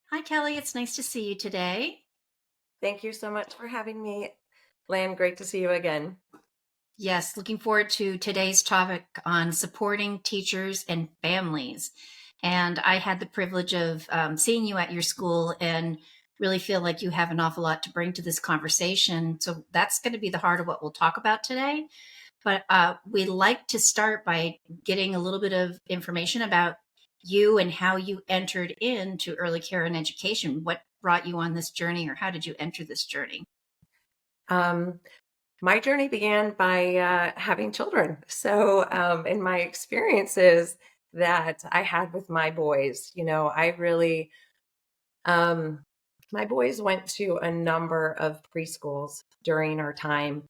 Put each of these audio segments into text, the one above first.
Hi, Kelly. It's nice to see you today. Thank you so much for having me. Lan, great to see you again. Yes, looking forward to today's topic on supporting teachers and families. And I had the privilege of seeing you at your school and really feel like you have an awful lot to bring to this conversation. So that's going to be the heart of what we'll talk about today. But we like to start by getting a little bit of information about you and how you entered into early care and education. What brought you on this journey, or how did you enter this journey? Um, my journey began by having children. In my experiences that I had with my boys, I really, um, my boys went to a number of preschools during our time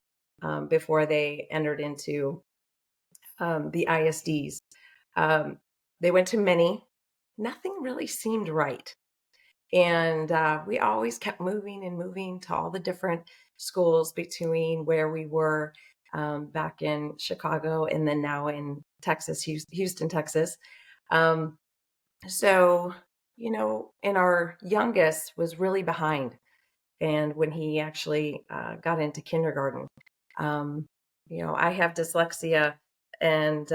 before they entered into the ISDs. Um, they went to many. Nothing really seemed right. And we always kept moving and moving to all the different schools between where we were back in Chicago and then now in Texas, Houston, Texas. Um, and our youngest was really behind. And when he actually got into kindergarten, um, I have dyslexia, and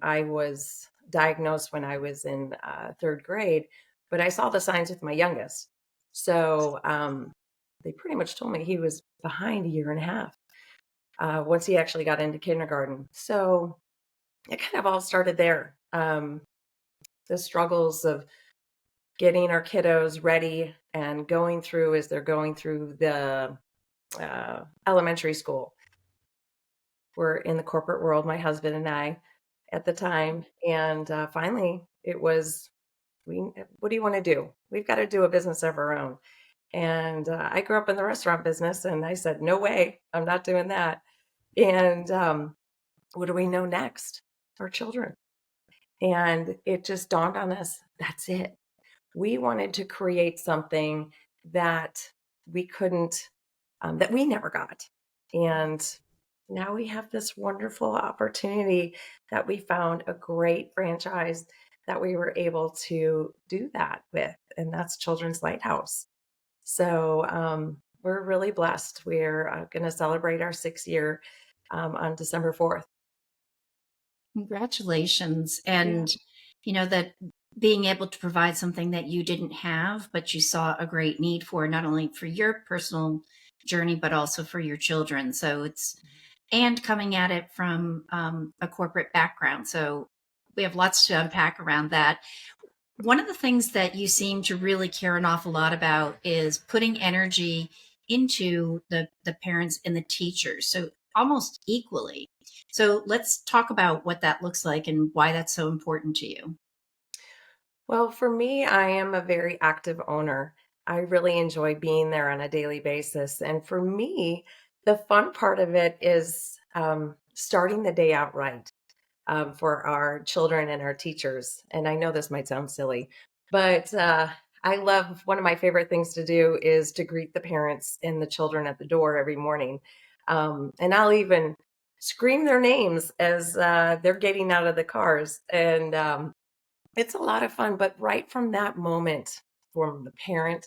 I was diagnosed when I was in third grade, but I saw the signs with my youngest. So they pretty much told me he was behind a year and a half once he actually got into kindergarten. So it kind of all started there. The struggles of getting our kiddos ready and going through as they're going through the elementary school. We're in the corporate world, my husband and I, at the time, and finally, it was we. What do you want to do? We've got to do a business of our own. And I grew up in the restaurant business, and I said, "No way, I'm not doing that." And what do we know next? Our children. And it just dawned on us. That's it. We wanted to create something that we couldn't, that we never got. And now we have this wonderful opportunity that we found a great franchise that we were able to do that with, and that's Children's Lighthouse. We're really blessed. We're going to celebrate our 6th year on December 4th. Congratulations. Yeah. And that being able to provide something that you didn't have, but you saw a great need for, not only for your personal journey, but also for your children. So and coming at it from a corporate background. So we have lots to unpack around that. One of the things that you seem to really care an awful lot about is putting energy into the parents and the teachers. So almost equally. So let's talk about what that looks like and why that's so important to you. Well, for me, I am a very active owner. I really enjoy being there on a daily basis. And for me, the fun part of it is starting the day out right for our children and our teachers. And I know this might sound silly, but I love one of my favorite things to do is to greet the parents and the children at the door every morning. And I'll even scream their names as they're getting out of the cars. And it's a lot of fun, but right from that moment, from the parent,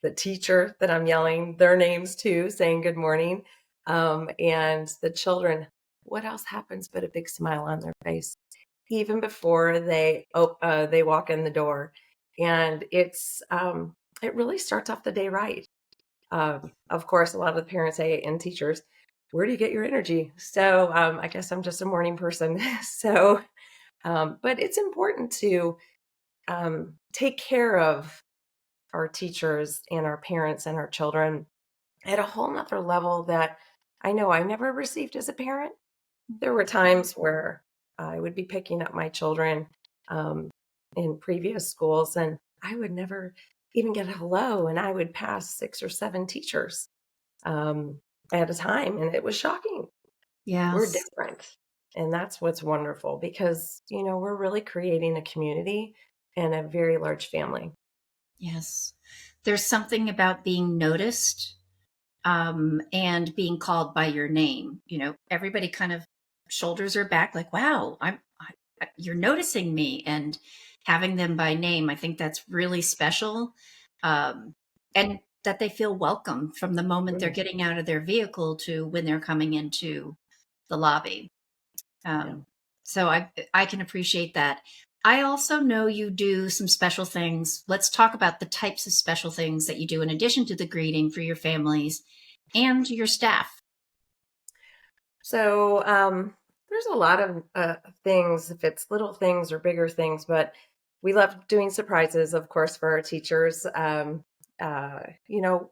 the teacher that I'm yelling their names to, saying good morning, and the children, what else happens but a big smile on their face, even before they walk in the door, and it really starts off the day right. Of course, a lot of the parents say and teachers, "Where do you get your energy?" So I guess I'm just a morning person. But it's important to take care of our teachers and our parents and our children at a whole nother level that I know I never received as a parent. There were times where I would be picking up my children um, in previous schools and I would never even get a hello, and I would pass 6 or 7 teachers um, at a time, and it was shocking. We're Yes. different. And that's what's wonderful because, we're really creating a community and a very large family. Yes. There's something about being noticed and being called by your name. Everybody kind of shoulders are back, like, wow, you're noticing me. And having them by name, I think that's really special. And that they feel welcome from the moment they're Mm, getting out of their vehicle to when they're coming into the lobby. yeah. Um, so I can appreciate that. I also know you do some special things. Let's talk about the types of special things that you do in addition to the greeting for your families and your staff. So there's a lot of things, if it's little things or bigger things, but we love doing surprises, of course, for our teachers. You know,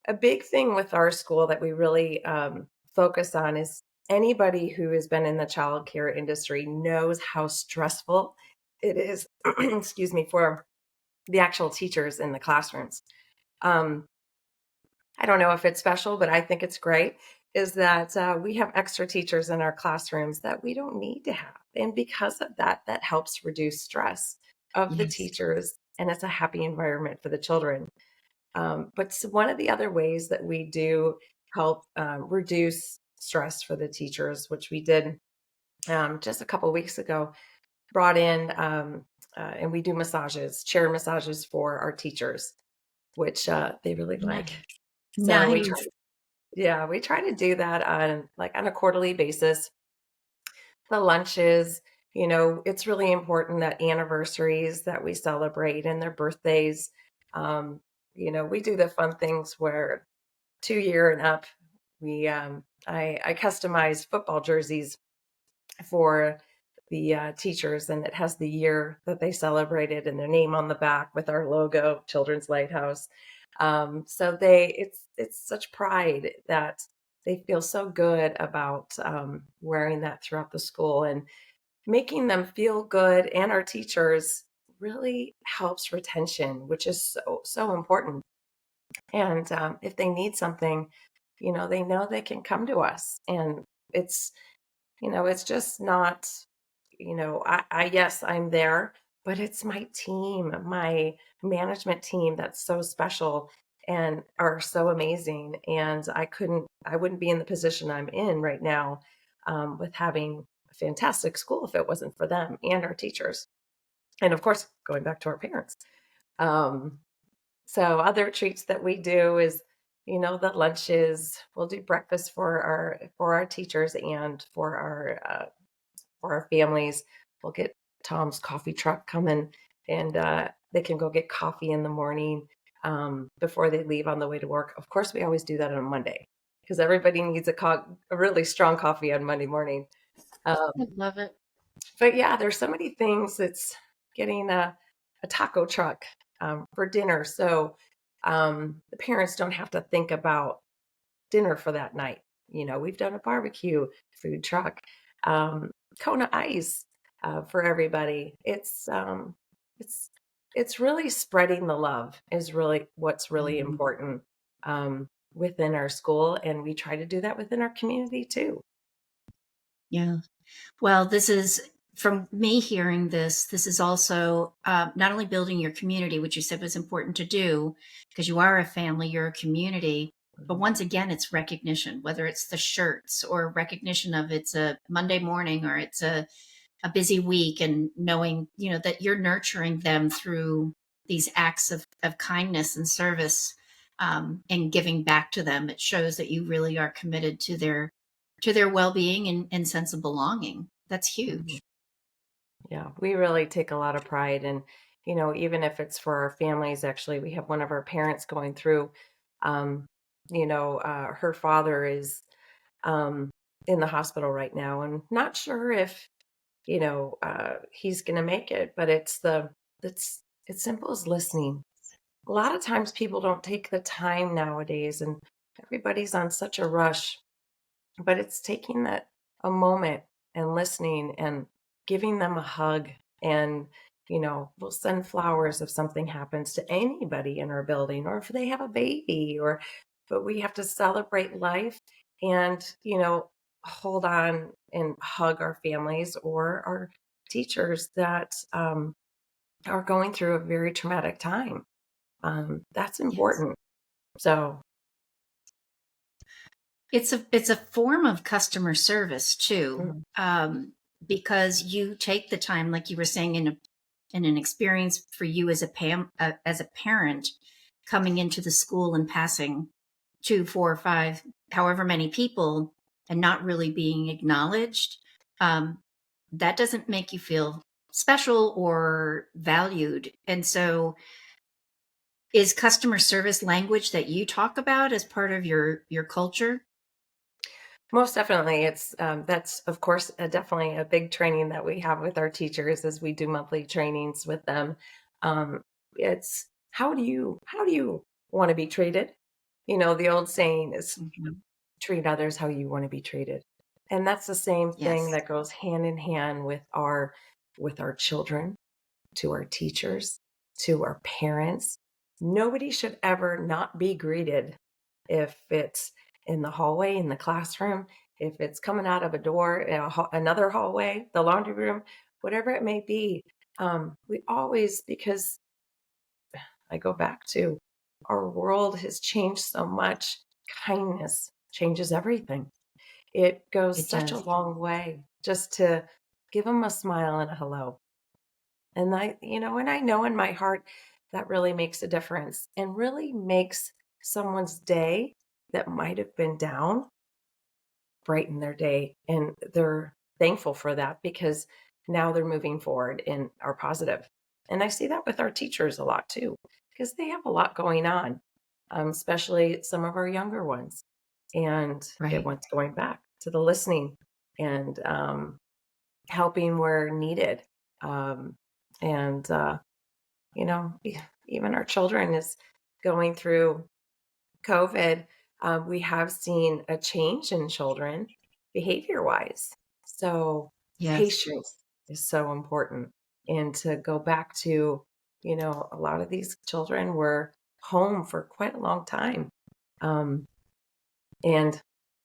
a big thing with our school that we really focus on is anybody who has been in the childcare industry knows how stressful it is, excuse me, for the actual teachers in the classrooms. Um, I don't know if it's special, but I think it's great, is that we have extra teachers in our classrooms that we don't need to have. And because of that, that helps reduce stress of the Yes. teachers, and it's a happy environment for the children. One of the other ways that we do help reduce stress for the teachers, which we did just a couple weeks ago, brought in and we do massages, chair massages for our teachers, which they really like. Nice. So we try, Nice. yeah, we try to do that on a quarterly basis. The lunches, it's really important that anniversaries that we celebrate and their birthdays. Um, we do the fun things where 2 year and up, I customize football jerseys for the teachers, and it has the year that they celebrated and their name on the back with our logo, Children's Lighthouse. So it's such pride that they feel so good about wearing that throughout the school, and making them feel good, and our teachers really helps retention, which is so important. And if they need something, they know they can come to us, and it's it's just not, yes, I'm there, but it's my team, my management team that's so special and are so amazing. And I wouldn't be in the position I'm in right now with having a fantastic school if it wasn't for them and our teachers. And of course, going back to our parents. Um, so other treats that we do is, the lunches. We'll do breakfast for our teachers and for our families. We'll get Tom's coffee truck coming, and they can go get coffee in the morning before they leave on the way to work. Of course, we always do that on Monday because everybody needs a really strong coffee on Monday morning. I Um, love it. but yeah, there's so many things. It's getting a taco truck for dinner. So the parents don't have to think about dinner for that night. We've done a barbecue food truck, um, Kona ice for everybody. It's it's really spreading the love is really what's really Mhm. important within our school, and we try to do that within our community too. Yeah. Well, this is from me hearing this. This is also not only building your community, which you said was important to do because you are a family, you're a community. But Mhm. once again, it's recognition, whether it's the shirts or recognition of it's a Monday morning or it's a busy week, and knowing, that you're nurturing them through these acts of kindness and service, and giving back to them. It shows that you really are committed to their well-being and sense of belonging. That's Mhm. huge. Yeah, we really take a lot of pride in, even if it's for our families. Actually, we have one of our parents going through, um, her father is um, in the hospital right now, and not sure if, he's going to make it, but it's simple as listening. A lot of times people don't take the time nowadays, and everybody's on such a rush, but it's taking that a moment and listening and giving them a hug. And we'll send flowers if something happens to anybody in our building, or if they have a baby, or but we have to celebrate life, and hold on and hug our families or our teachers that are going through a very traumatic time. That's Yes. important. So It's a form of customer service too, mm, because you take the time, like you were saying, in and an experience for you as as a parent coming into the school and passing 2, 4, 5, however many people, and not really being acknowledged, um, that doesn't make you feel special or valued. And so, is customer service language that you talk about as part of your culture? Most definitely. It's that's of course definitely a big training that we have with our teachers as we do monthly trainings with them. Um, it's how do you want to be treated? You know, the old saying is Mhm. treat others how you want to be treated. And that's the same thing Yes, that goes hand in hand with our children, to our teachers, to our parents. Nobody should ever not be greeted, if it's in the hallway, in the classroom, if it's coming out of a door in another hallway, the laundry room, whatever it may be. We always, because I go back to our world has changed so much. Kindness changes everything. It goes it such a does. long way just to give them a smile and a hello. And and I know in my heart that really makes a difference and really makes someone's day that might have been down brighten their day. And they're thankful for that because now they're moving forward and are positive. And I see that with our teachers a lot too, because they have a lot going on, especially some of our younger ones. And it Right. wants going back to the listening and helping where needed. Um, and even our children is going through COVID. We have seen a change in children behavior wise. So Yes. patience is so important. And to go back to, a lot of these children were home for quite a long time. Um, and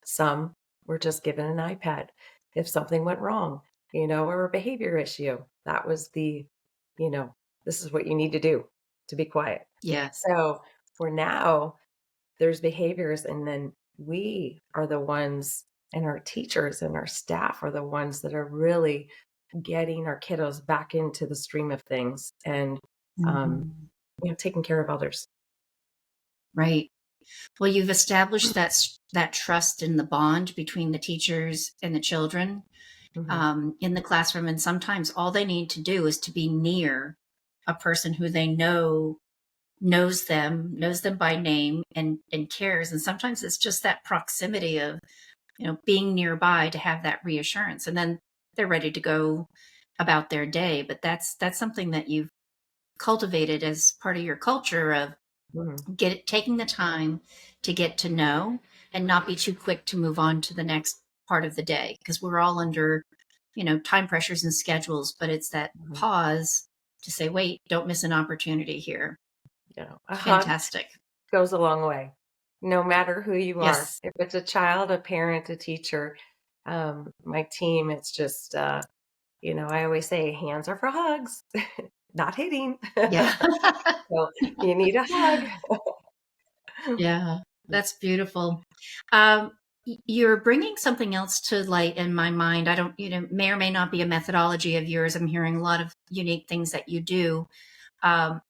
some were just given an iPad if something went wrong, or a behavior issue. That was you know, this is what you need to do to be quiet. Yes. So for now, there's behaviors, and then we are the ones, and our teachers and our staff are the ones that are really getting our kiddos back into the stream of things and um, Mhm. taking care of others. Right. Well, you've established that trust in the bond between the teachers and the children Mhm. in the classroom, and sometimes all they need to do is to be near a person who they know knows them by name and cares. And sometimes it's just that proximity of being nearby to have that reassurance, and then they're ready to go about their day. But that's something that you've cultivated as part of your culture of Mhm. taking the time to get to know and not be too quick to move on to the next part of the day, because we're all under time pressures and schedules, but it's that Mhm. pause to say, wait, don't miss an opportunity here. A hug Fantastic. goes a long way, no matter who you are. Yes. If it's a child, a parent, a teacher, my team, it's just, I always say hands are for hugs, not hitting. Yeah. So you need a hug. Yeah, that's beautiful. You're bringing something else to light in my mind. I don't, may or may not be a methodology of yours. I'm hearing a lot of unique things that you do. Um,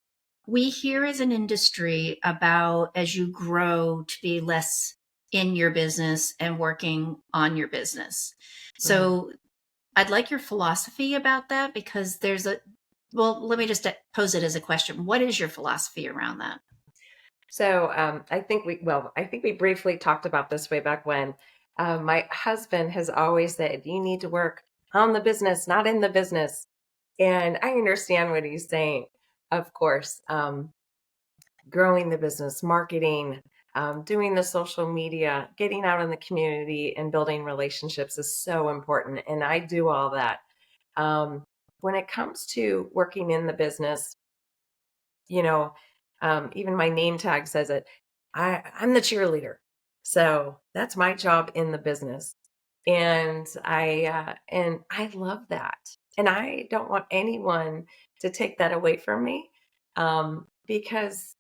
we hear as an industry about as you grow to be less in your business and working on your business. Mhm. So I'd like your philosophy about that, because well, let me just pose it as a question. What is your philosophy around that? So I think we briefly talked about this way back when. My husband has always said, you need to work on the business, not in the business. And I understand what he's saying, of course. Growing the business, marketing, doing the social media, getting out in the community and building relationships is so important. And I do all that. Um, when it comes to working in the business, you know, even my name tag says it. I'm the cheerleader. So that's my job in the business. And I love that. And I don't want anyone to take that away from me. Because,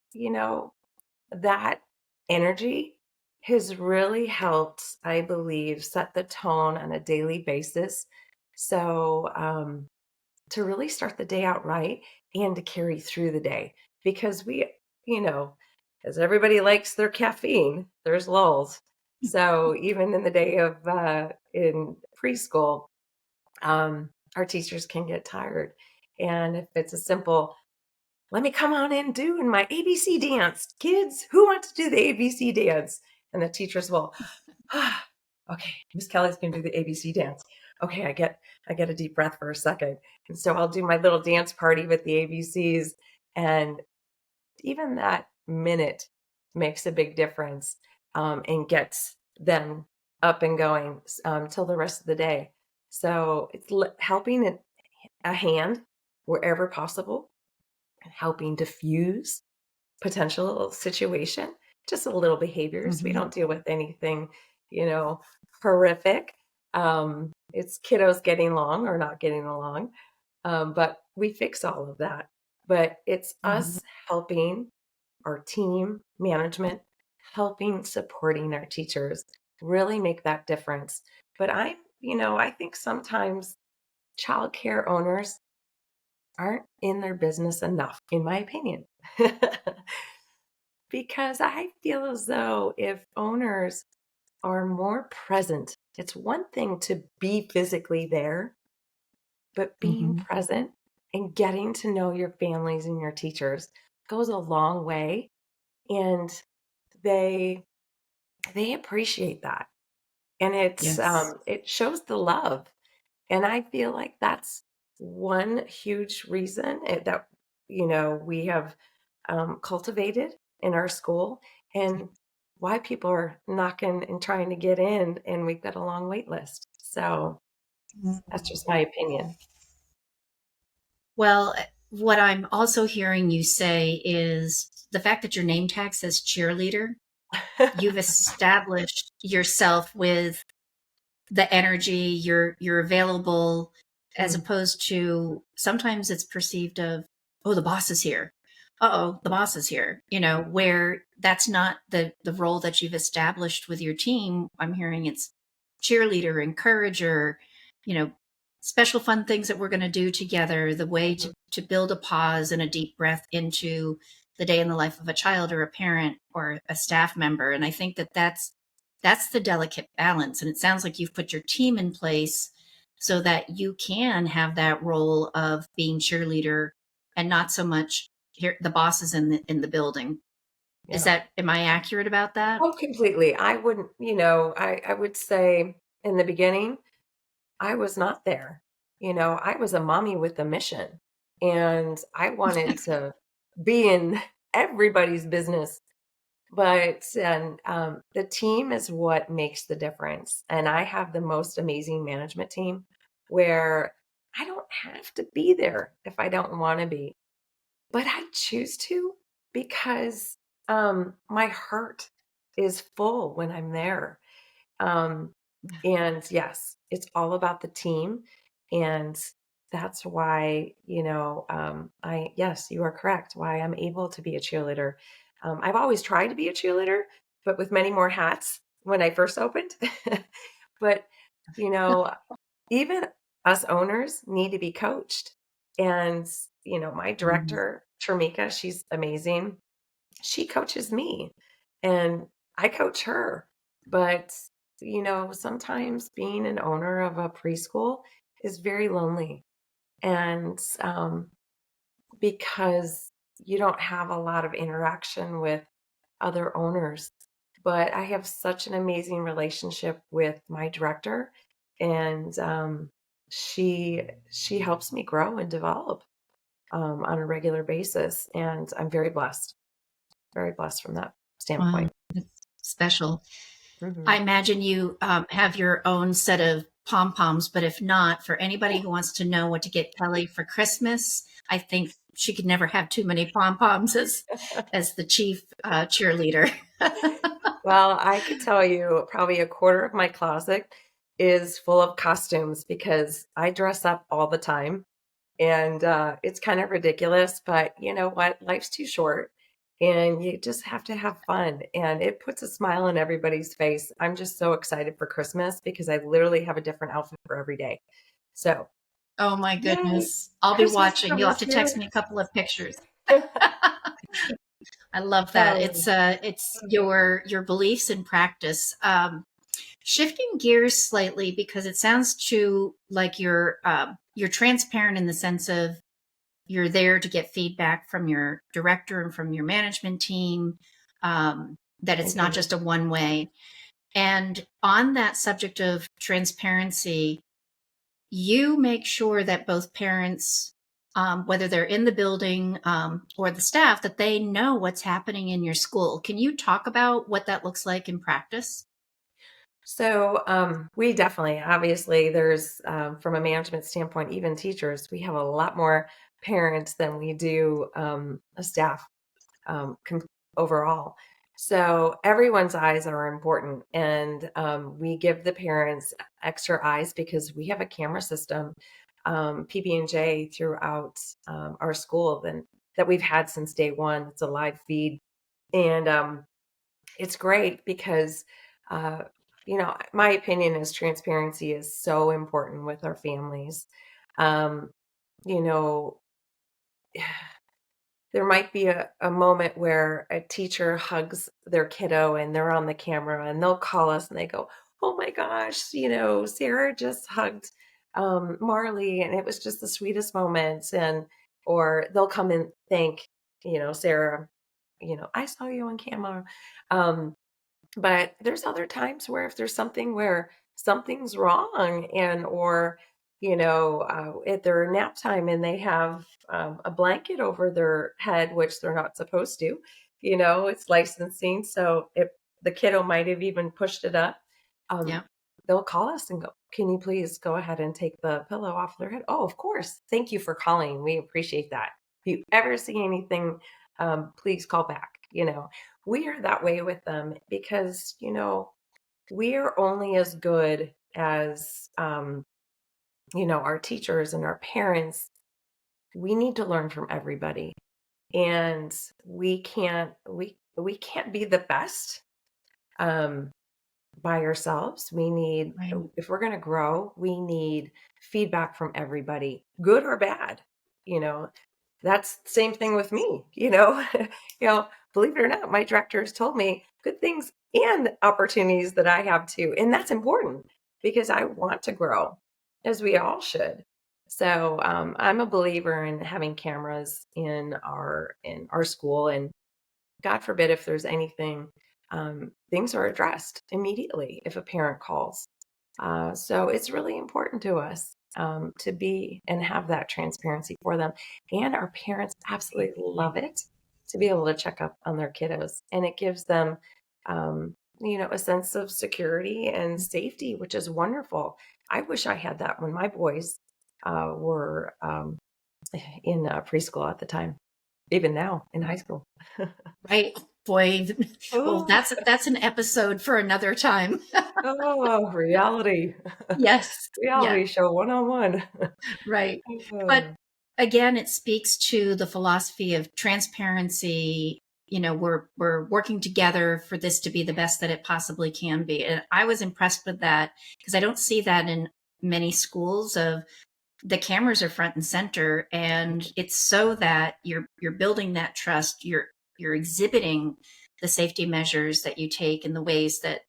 that energy has really helped, I believe, set the tone on a daily basis. So to really start the day out right and to carry through the day. Because you know, as everybody likes their caffeine, there's lulls. So even in the day of in preschool, our teachers can get tired. And if it's a simple, let me come on in doing my ABC dance, kids, who want to do the ABC dance? And the teachers will, okay, Miss Kelly's going to do the ABC dance. Okay, I get a deep breath for a second. And so I'll do my little dance party with the ABCs. And even that minute makes a big difference, and gets them up and going till the rest of the day. So it's helping a hand wherever possible, helping diffuse potential situation, just a little behaviors. We Mhm. don't deal with anything, you know, horrific. It's kiddos getting along or not getting along, but we fix all of that. But it's Mhm. us helping our team management, helping supporting our teachers really make that difference. But I think sometimes childcare owners aren't in their business enough, in my opinion. Because I feel as though if owners are more present, it's one thing to be physically there, but being Mhm. present and getting to know your families and your teachers goes a long way. And they they appreciate that. And Yes. it shows the love. And I feel like that's one huge reason that we have cultivated in our school, and why people are knocking and trying to get in, and we've got a long wait list. So that's just my opinion. Well, what I'm also hearing you say is the fact that your name tag says cheerleader, you've established yourself with the energy, you're available, as Mm, opposed to sometimes it's perceived of, oh, the boss is here. Uh-oh, the boss is here. Where that's not the role that you've established with your team. I'm hearing it's cheerleader, encourager, you know, special fun things that we're going to do together, the way mhm, to build a pause and a deep breath into the day in the life of a child or a parent or a staff member. And I think that that's the delicate balance. And it sounds like you've put your team in place so that you can have that role of being cheerleader and not so much here the boss is in the building. Is yeah. that am I accurate about that? Oh, completely. I wouldn't, I would say in the beginning, I was not there. I was a mommy with a mission, and I wanted to be in everybody's business. But and the team is what makes the difference. And I have the most amazing management team where I don't have to be there if I don't want to be, but I choose to because my heart is full when I'm there. Um, and yes, it's all about the team. And that's why, yes, you are correct, why I'm able to be a cheerleader. I've always tried to be a cheerleader, but with many more hats when I first opened. But, you know, even us owners need to be coached. And, my Mhm. director, Tramika, she's amazing. She coaches me and I coach her. But, sometimes being an owner of a preschool is very lonely. And because you don't have a lot of interaction with other owners. But I have such an amazing relationship with my director, and she helps me grow and develop on a regular basis, and I'm very blessed from that Wow, standpoint. that's special. I Mhm. imagine you have your own set of pom poms, but if not, for anybody who wants to know what to get Kelly for Christmas, I think she could never have too many pom poms as the chief cheerleader. Well, I could tell you probably a quarter of my closet is full of costumes because I dress up all the time. And it's kind of ridiculous, but you know what? Life's too short and you just have to have fun. And it puts a smile on everybody's face. I'm just so excited for Christmas because I literally have a different outfit for every day. So Oh my Yay! goodness. I'll be Christmas watching. You'll have comes to here. text me a couple of pictures. I love that. Oh, It's your beliefs and practice. Shifting gears slightly because it sounds too like you're transparent in the sense of you're there to get feedback from your director and from your management team. That I it's not do. just a one way. And on that subject of transparency, you make sure that both parents, whether they're in the building or the staff, that they know what's happening in your school. Can you talk about what that looks like in practice? So we definitely, obviously, there's from a management standpoint, even teachers, we have a lot more parents than we do a staff overall. So everyone's eyes are important, and we give the parents extra eyes because we have a camera system, PB&J throughout our school that we've had since day one. It's a live feed, and it's great because, uh, my opinion is transparency is so important with our families. Um, you know, there might be a moment where a teacher hugs their kiddo and they're on the camera and they'll call us and they go, "Oh my gosh, Sarah just hugged Marley and it was just the sweetest moment." Or they'll come and thank, Sarah, "I saw you on camera." Um, but there's other times where if there's something where something's wrong or, at their nap time and they have a blanket over their head, which they're not supposed to, it's licensing. So if the kiddo might have even pushed it up, um, Yeah. they'll call us and go, "Can you please go ahead and take the pillow off their head?" "Oh, of course. Thank you for calling. We appreciate that. If you ever see anything, please call back." We are that way with them because, we are only as good as, our teachers and our parents. We need to learn from everybody. And we can't be the best um, by ourselves. We need, Right. if we're going to grow, we need feedback from everybody, good or bad. You know, that's the same thing with me, you know, believe it or not, my director has told me good things and opportunities that I have too. And that's important because I want to grow, as we all should. So I'm a believer in having cameras in our school, and God forbid if there's anything, things are addressed immediately if a parent calls. So it's really important to us to be and have that transparency for them. And our parents absolutely love it to be able to check up on their kiddos. And it gives them, a sense of security and safety, which is wonderful. I wish I had that when my boys were in preschool at the time, even now in high school. Right. Boy, well, Oh, that's an episode for another time. oh, reality. Yes. Yeah. Reality show 101. Right. But Oh, again, it speaks to the philosophy of transparency. We're working together for this to be the best that it possibly can be. And I was impressed with that because I don't see that in many schools of the cameras are front and center, and it's so that you're building that trust, you're exhibiting the safety measures that you take and the ways that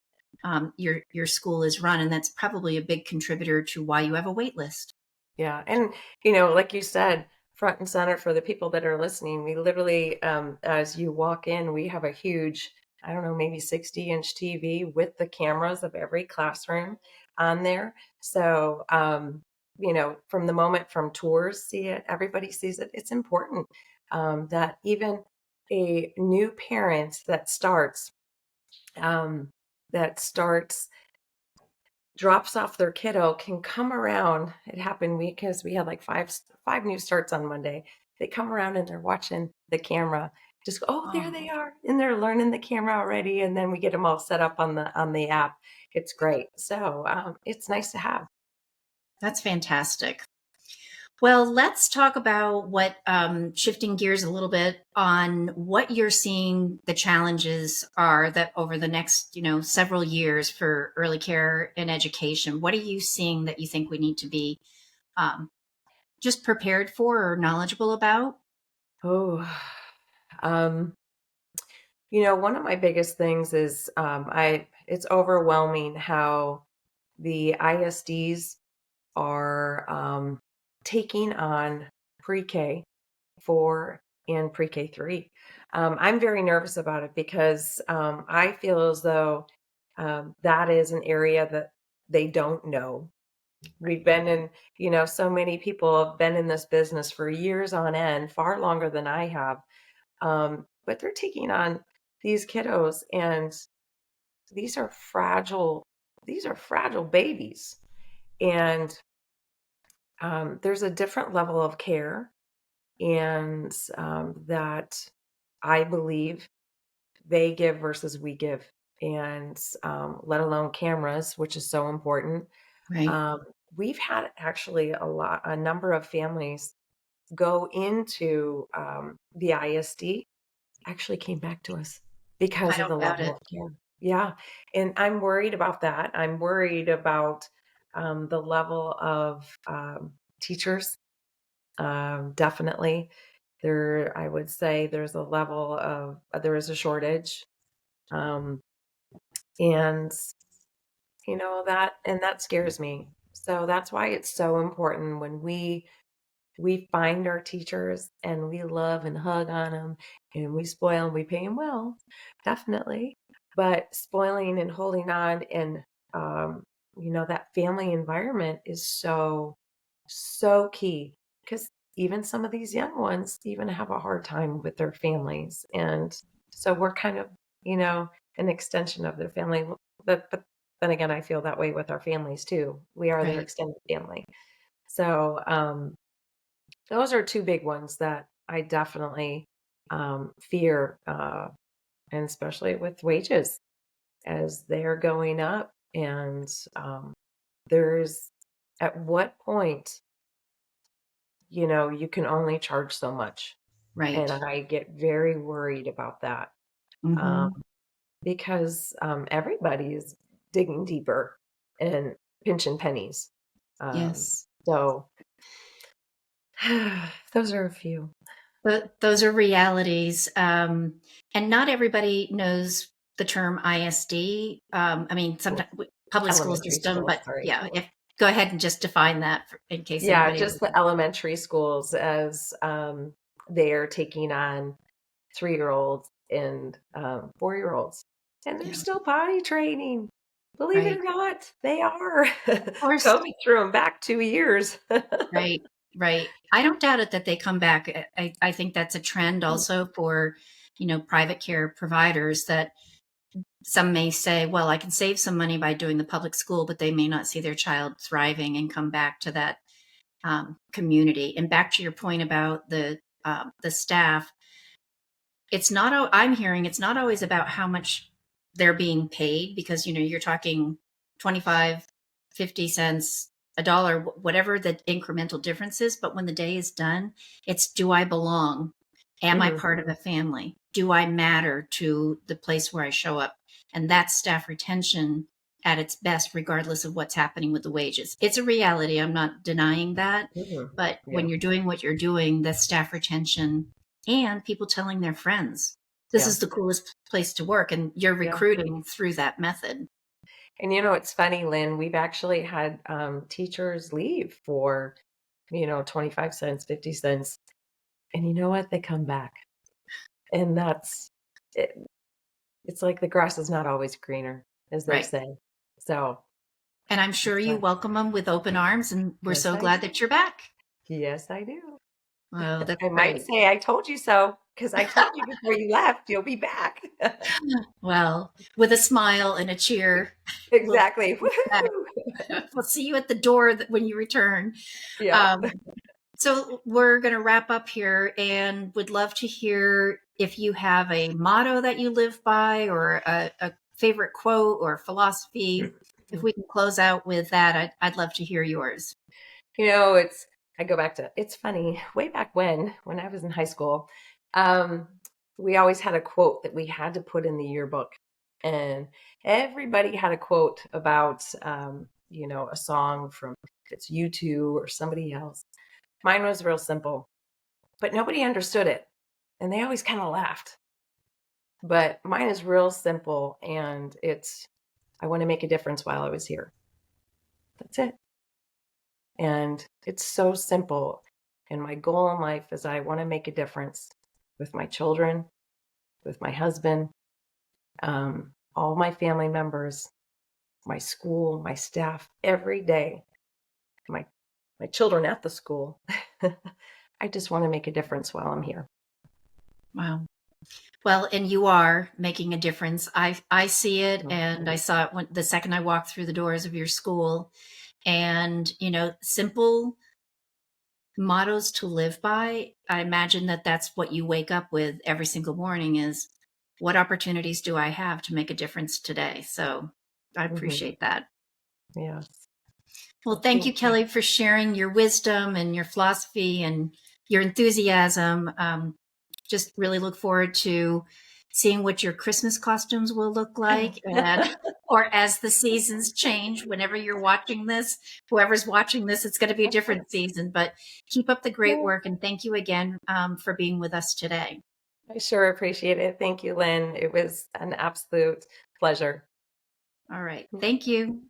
your school is run, and that's probably a big contributor to why you have a wait list. yeah. And, like you said, front and center for the people that are listening, we literally, as you walk in, we have a huge, I don't know, maybe 60-inch TV with the cameras of every classroom on there. So, from the moment from tours, see it, everybody sees it. It's important that even a new parent um, that starts drops off their kiddo can come around. It happened because we had like five new starts on Monday. They come around and they're watching the camera. Just go, "Oh, there they Oh, are," and they're learning the camera already. And then we get them all set up on the app. It's great. So it's nice to have. that's fantastic. Well, let's talk about what shifting gears a little bit on what you're seeing the challenges are that over the next, several years for early care and education. What are you seeing that you think we need to be just prepared for or knowledgeable about? Oh, um, one of my biggest things is it's overwhelming how the ISDs are taking on pre-K 4 and pre-K 3. I'm very nervous about it because I feel as though that is an area that they don't know. We've been in, so many people have been in this business for years on end, far longer than I have. But they're taking on these kiddos, and these are fragile, these are fragile babies. And there's a different level of care, and that I believe they give versus we give, and let alone cameras, which is so important. Right. Um, we've had actually a number of families go into the ISD, actually came back to us I because of don't the doubt level it. of care. Yeah. And I'm worried about that. I'm worried about the level of teachers. Definitely. I would say there's a level of, there is a shortage. Um, and that scares me. So that's why it's so important when we find our teachers and we love and hug on them, and we spoil and we pay them well, definitely. But spoiling and holding on, and that family environment is so, so key, because even some of these young ones even have a hard time with their families. And so we're kind of, an extension of their family. But then again, I feel that way with our families too. We are their Right. extended family. So those are two big ones that I definitely fear, and especially with wages as they're going up. And there's at what point, you can only charge so much. And Right. I get very worried about that, um, Hmm. because everybody is digging deeper and pinching pennies. Yes. So those are a few. But those are realities. And not everybody knows the term ISD. I mean, Schools. sometimes public school Elementary system, schools, but sorry. yeah, go ahead and just define that in case Yeah, anybody just the doesn't. elementary schools, as they are taking on 3-year-olds and 4-year-olds. And they're Yeah. still potty training. Believe it Right. or not, they are. Of course. COVID threw them back 2 years. Right. Right. I don't doubt it that they come back. I think that's a trend also for, private care providers that some may say, well, I can save some money by doing the public school, but they may not see their child thriving and come back to that community. And back to your point about the staff, it's not. I'm hearing it's not always about how much they're being paid, because you're talking 25, 50 cents, a dollar, whatever the incremental difference is. But when the day is done, it's, do I belong? Am I Mhm, part of a family? Do I matter to the place where I show up? And that's staff retention at its best, regardless of what's happening with the wages. It's a reality. I'm not denying that. mhm. But Yeah, when you're doing what you're doing, the staff retention and people telling their friends, this yeah, is the coolest place to work. And you're yeah. recruiting through that method. And it's funny, Lynn, we've actually had teachers leave for, 25 cents, 50 cents. And you know what? They come back. And it, it's like the grass is not always greener, as they Right. say. So And I'm sure it's you welcome them with open arms. And we're yes, so I glad do. that you're back. Yes, I do. Oh, that's I might great. say I told you so, because I told you before you left you'll be back. Well, with a smile and a cheer, we'll see Exactly. you back. Woohoo! We'll see you at the door when you return. Yep. Um, so we're going to wrap up here, and would love to hear if you have a motto that you live by, or a favorite quote or philosophy. If we can close out with that, I'd love to hear yours. I go back to, it's funny, way back when I was in high school, um, we always had a quote that we had to put in the yearbook. And everybody had a quote about, a song from, it's U2 or somebody else. Mine was real simple, but nobody understood it. And they always kind of laughed. But mine is real simple, and I want to make a difference while I was here. That's it. And it's so simple. And my goal in life is I want to make a difference with my children, with my husband, all my family members, my school, my staff, every day, my children at the school. I just want to make a difference while I'm here. Wow. Well, and you are making a difference. I see it, and I saw it the second I walked through the doors of your school. And simple mottos to live by. I imagine that that's what you wake up with every single morning: is what opportunities do I have to make a difference today? So I appreciate that. Yes. Well, thank you, Kelly, for sharing your wisdom and your philosophy and your enthusiasm. Just really look forward to seeing what your Christmas costumes will look like, or as the seasons change. Whenever you're watching this, whoever's watching this, it's going to be a different season. But keep up the great work, and thank you again for being with us today. I sure appreciate it. Thank you, Lynn. It was an absolute pleasure. All right. Thank you.